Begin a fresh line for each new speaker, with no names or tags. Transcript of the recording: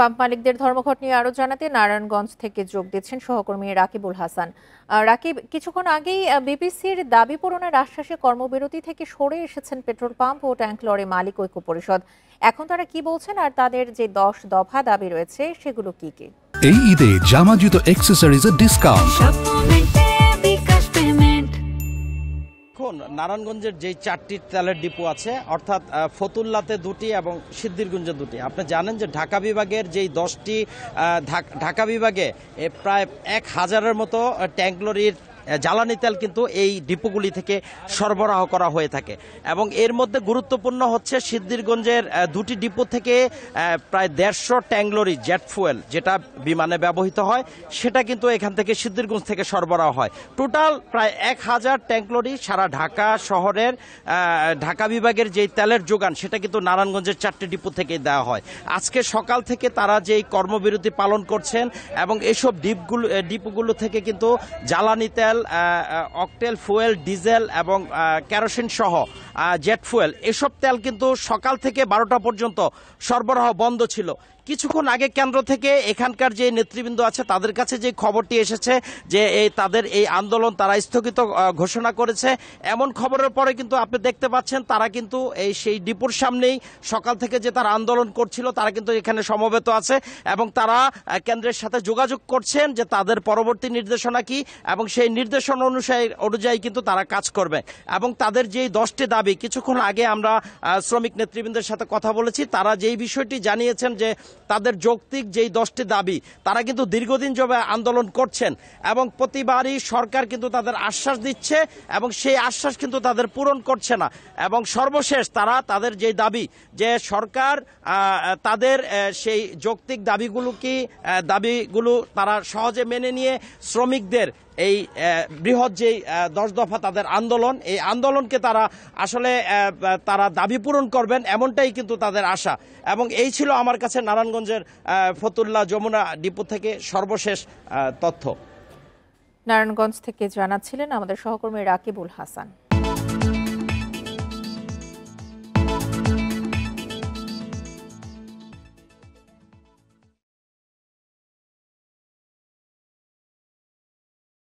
Pump মালিকদের ধর্মঘট নিয়ে আরো জানাতে নারায়ণগঞ্জ থেকে যোগ দিচ্ছেন সহকর্মী রাকিবুল হাসান। রাকিব, কিছুক্ষণ আগেই বিপিসির দাবি পূরণের আশ্বাসে কর্মবিরতি থেকে সরে এসেছেন পেট্রোল পাম্প ও ট্যাঙ্ক লরি মালিক ঐক্য পরিষদ। এখন তারা কি বলছেন আর তাদের যে 10 দফা দাবি রয়েছে সেগুলো কি কি?
এই ঈদে জামা জুতো অ্যাকসেসরিজের ডিসকাউন্ট।
নারায়ণগঞ্জের যে 4টি তেলের ডিপো আছে, অর্থাৎ ফতুল্লাতে 2টি এবং সিদ্ধিরগঞ্জে 2টি। আপনি জানেন যে ঢাকা বিভাগের যেই 10টি ঢাকা বিভাগে প্রায় 1000-এর মতো ট্যাঙ্ক লরির জ্বালানি তেল কিন্তু এই ডিপোগুলি থেকে সরবরাহ করা হয়ে থাকে এবং এর মধ্যে গুরুত্বপূর্ণ হচ্ছে সিদ্ধিরগঞ্জের 2টি ডিপো থেকে প্রায় 150 ট্যাঙ্ক লরি জেট ফুয়েল, যেটা বিমানে ব্যবহৃত হয়, সেটা কিন্তু এখান থেকে সিদ্ধিরগঞ্জ থেকে সরবরাহ হয়। টোটাল প্রায় 1000 ট্যাঙ্ক লরি সারা ঢাকা শহরের ঢাকা বিভাগের যেই তেলের যোগান, সেটা কিন্তু নারায়ণগঞ্জের 4টি ডিপো থেকে দেওয়া হয়। আজকে সকাল থেকে তারা যেই কর্মবিরতি পালন করছেন এবং এসব ডিপোগুলো থেকে কিন্তু জ্বালানি তেল, অকটেল ফুয়েল, ডিজেল এবং কেরোসিন সহ জেট ফুয়েল, এসব তেল কিন্তু সকাল থেকে 12টা পর্যন্ত সরবরাহ বন্ধ ছিল। কিছুক্ষণ আগে কেন্দ্র থেকে এখানকার যে নেতৃবৃন্দ আছে তাদের কাছে যে খবরটি এসেছে যে তাদের এই আন্দোলন তারা স্থগিত ঘোষণা করেছে, এমন খবরের পরে কিন্তু আপনি দেখতে পাচ্ছেন তারা কিন্তু সেই ডিপোর সামনেই সকাল থেকে যে তারা আন্দোলন করছিল তারা কিন্তু এখানে সমবেত আছে এবং তারা কেন্দ্রের সাথে যোগাযোগ করছেন যে তাদের পরবর্তী নির্দেশনা কি এবং সেই নির্দেশনা অনুযায়ী কিন্তু তারা কাজ করবে। এবং তাদের যেই 10টি দাবি, কিছুক্ষণ আগে আমরা শ্রমিক নেতৃবৃন্দের সাথে কথা বলেছি, তারা যেই বিষয়টি জানিয়েছেন যে তাদের যৌক্তিক যেই 10টি দাবি, তারা কিন্তু দীর্ঘদিন যাবে আন্দোলন করছেন এবং প্রতিবারই সরকার কিন্তু তাদের আশ্বাস দিচ্ছে এবং সেই আশ্বাস কিন্তু তাদের পূরণ করছে না। এবং সর্বশেষ তারা তাদের যে দাবি যে সরকার তাদের সেই যৌক্তিক দাবিগুলো তারা সহজে মেনে নিয়ে শ্রমিকদের এই বৃহৎ যেই 10 দফা তাদের আন্দোলন, এই আন্দোলনকে তারা আসলে তারা দাবি পূরণ করবেন, এমনটাই কিন্তু তাদের আশা। এবং এই ছিল আমার কাছে নারায়ণগঞ্জের ফতুল্লা যমুনা ডিপো থেকে সর্বশেষ তথ্য।
নারায়ণগঞ্জ থেকে জানাচ্ছিলেন আমাদের সহকর্মী রাকিবুল হাসান।